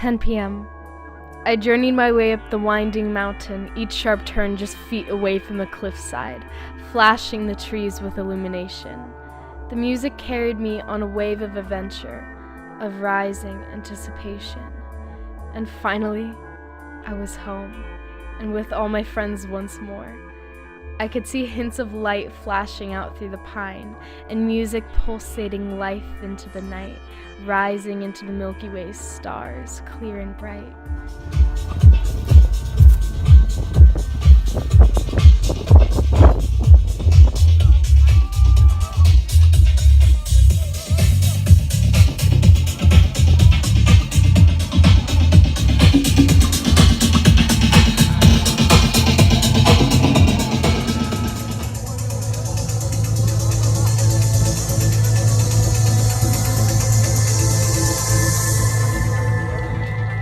10 p.m. I journeyed my way up the winding mountain, each sharp turn just feet away from the cliffside, flashing the trees with illumination. The music carried me on a wave of adventure, of rising anticipation. And finally, I was home, and with all my friends once more. I could see hints of light flashing out through the pine, and music pulsating life into the night, rising into the Milky Way's stars, clear and bright.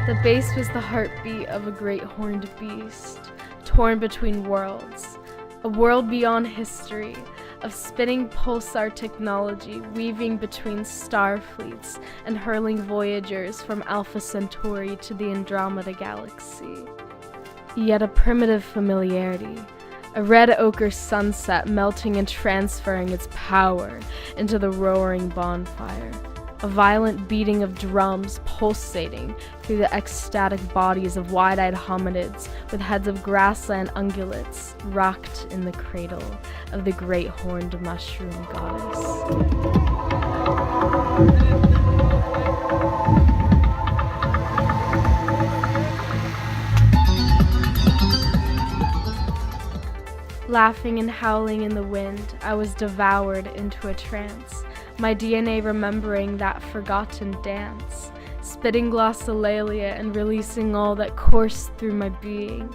The bass was the heartbeat of a great horned beast, torn between worlds, a world beyond history, of spinning pulsar technology weaving between star fleets and hurling voyagers from Alpha Centauri to the Andromeda Galaxy. Yet a primitive familiarity, a red ochre sunset melting and transferring its power into the roaring bonfire. A violent beating of drums pulsating through the ecstatic bodies of wide-eyed hominids with heads of grassland ungulates rocked in the cradle of the great horned mushroom goddess. Laughing and howling in the wind, I was devoured into a trance, my DNA remembering that forgotten dance, spitting glossolalia and releasing all that coursed through my being.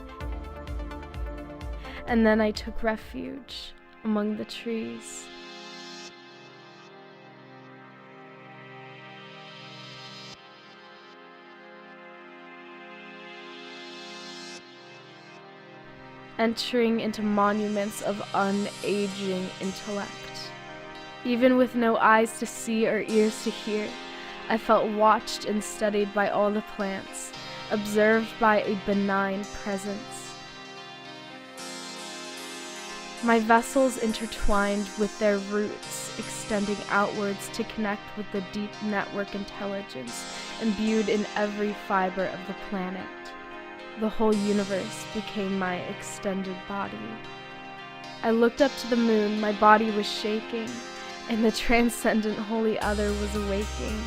And then I took refuge among the trees. Entering into monuments of unaging intellect. Even with no eyes to see or ears to hear, I felt watched and studied by all the plants, observed by a benign presence. My vessels intertwined with their roots, extending outwards to connect with the deep network intelligence imbued in every fiber of the planet. The whole universe became my extended body. I looked up to the moon, my body was shaking, and the transcendent holy other was awaking.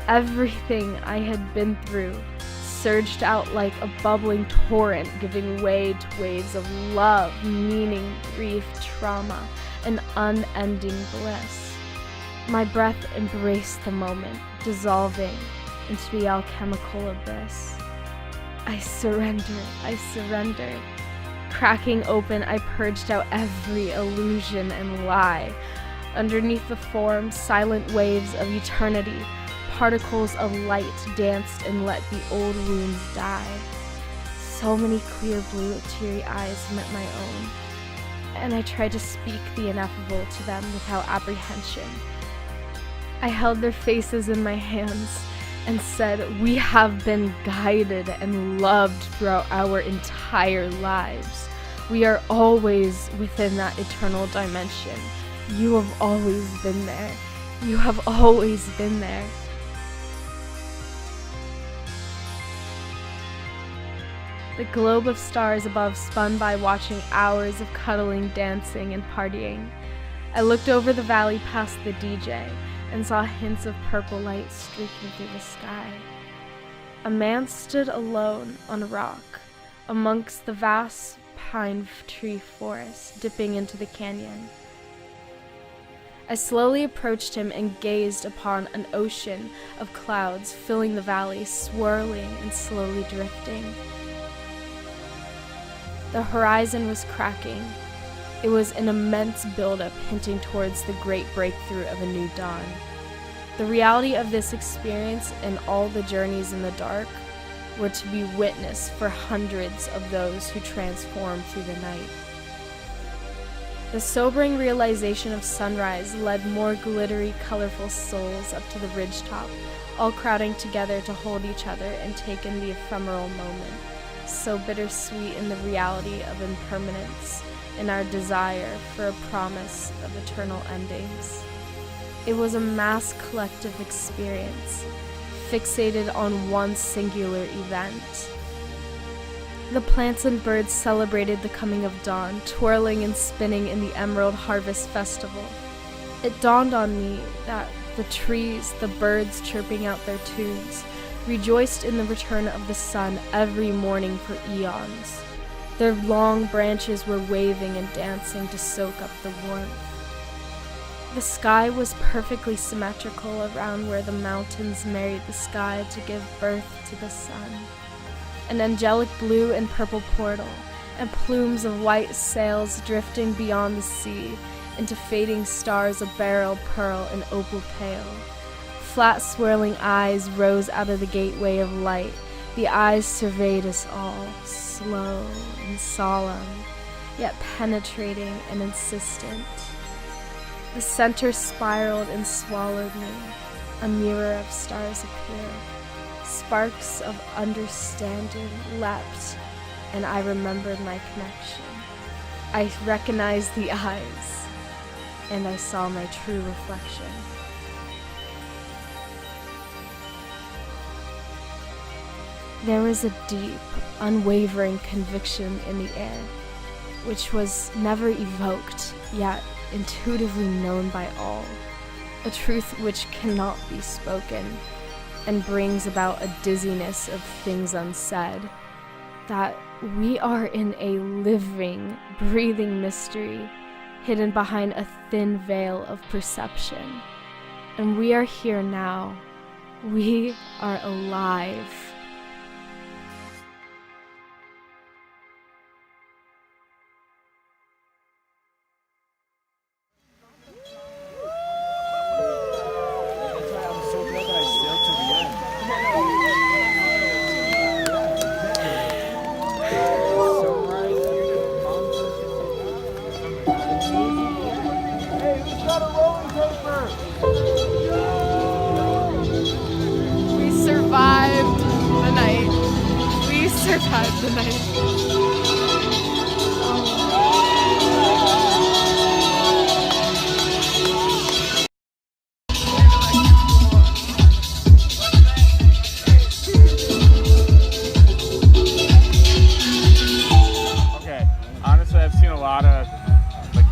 Everything I had been through surged out like a bubbling torrent, giving way to waves of love, meaning, grief, trauma, and unending bliss. My breath embraced the moment, dissolving into the alchemical abyss. I surrendered. Cracking open, I purged out every illusion and lie. Underneath the form, silent waves of eternity, particles of light danced and let the old wounds die. So many clear blue, teary eyes met my own, and I tried to speak the ineffable to them without apprehension. I held their faces in my hands and said, "We have been guided and loved throughout our entire lives. We are always within that eternal dimension. You have always been there. You have always been there." The globe of stars above spun by, watching hours of cuddling, dancing, and partying. I looked over the valley past the DJ and saw hints of purple light streaking through the sky. A man stood alone on a rock amongst the vast pine tree forest dipping into the canyon. I slowly approached him and gazed upon an ocean of clouds filling the valley, swirling and slowly drifting. The horizon was cracking. It was an immense buildup hinting towards the great breakthrough of a new dawn. The reality of this experience and all the journeys in the dark were to be witnessed for hundreds of those who transformed through the night. The sobering realization of sunrise led more glittery, colorful souls up to the ridgetop, all crowding together to hold each other and take in the ephemeral moment, so bittersweet in the reality of impermanence, in our desire for a promise of eternal endings. It was a mass collective experience, fixated on one singular event. The plants and birds celebrated the coming of dawn, twirling and spinning in the Emerald Harvest Festival. It dawned on me that the trees, the birds chirping out their tunes, rejoiced in the return of the sun every morning for eons. Their long branches were waving and dancing to soak up the warmth. The sky was perfectly symmetrical around where the mountains married the sky to give birth to the sun. An angelic blue and purple portal, and plumes of white sails drifting beyond the sea into fading stars of beryl, pearl, and opal pale. Flat swirling eyes rose out of the gateway of light. The eyes surveyed us all, slow and solemn, yet penetrating and insistent. The center spiraled and swallowed me. A mirror of stars appeared. Sparks of understanding leapt, and I remembered my connection. I recognized the eyes, and I saw my true reflection. There was a deep, unwavering conviction in the air, which was never evoked, yet intuitively known by all, a truth which cannot be spoken, and brings about a dizziness of things unsaid, that we are in a living, breathing mystery hidden behind a thin veil of perception. And we are here now. We are alive. Survived the night. Okay, honestly, I've seen a lot of, like,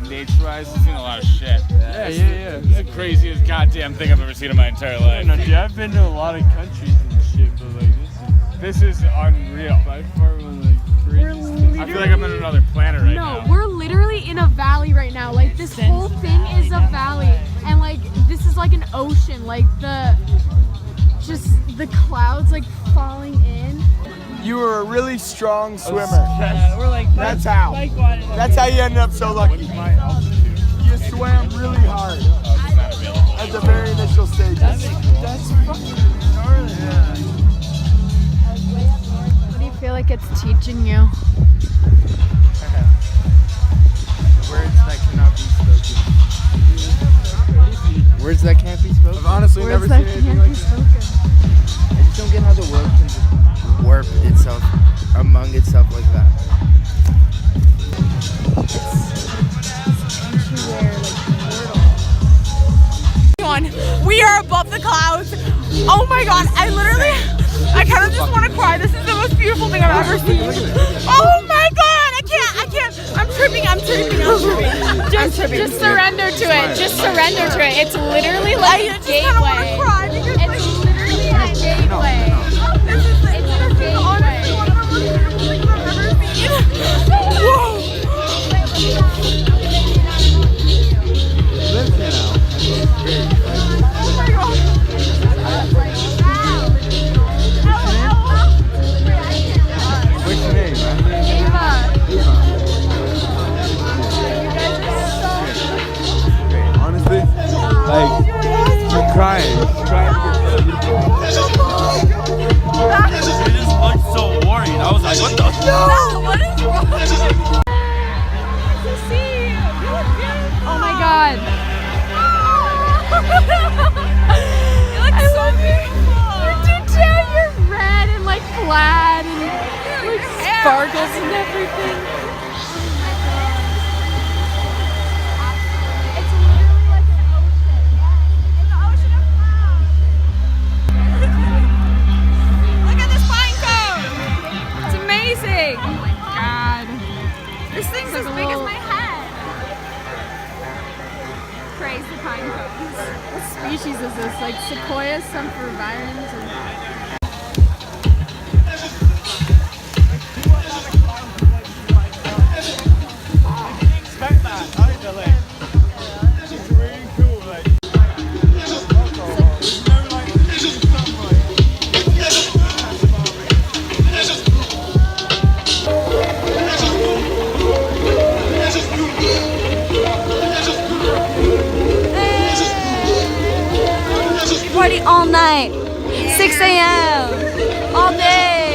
nature-wise, I've seen a lot of shit. Yeah. It's the craziest goddamn thing I've ever seen in my entire life. No, dude, I've been to a lot of countries and shit, but like This is unreal. by far one of the craziest. I feel like I'm in another planet right now. No, we're literally in a valley right now. Like, this whole thing is a valley. And, like, this is like an ocean. Like, the clouds, like, falling in. You were a really strong swimmer. We're like That's how. That's how you ended up so lucky. My altitude. You swam really hard It's not available. at the very initial stages. that's fucking gnarly. Yeah. What do you feel like it's teaching you? Words that cannot be spoken. Words that can't be spoken. I've honestly never seen anything like that. I just don't get how the world can just warp itself among itself like that. We are above the clouds. Oh my god, I kind of just want to cry. This is the most beautiful thing I've ever seen. Oh my god, I can't. I'm tripping. Just surrender to it. Just surrender to it. It's literally like a I just kind of want to gateway. cry because It's literally a gateway. this is like, It's a honestly one of the most beautiful things I've ever seen. Whoa. Oh my god. What's your name, man? Honestly, like, you're crying. You're crying. species is this? Like sequoias, sempervirens, or Expect that, aren't they? Like, it's really cool. Like, Party all night, 6 a.m. all day.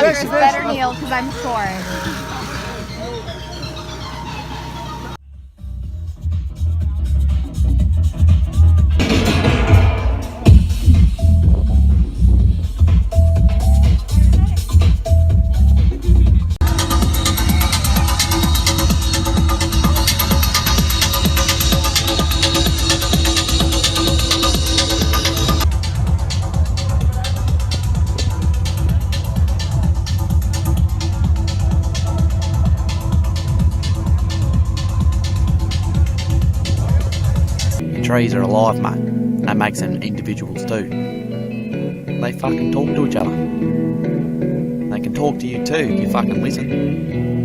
fuckers better kneel because I'm short. Trees are alive, mate. And that makes them individuals too. They fucking talk to each other. They can talk to you too if you fucking listen.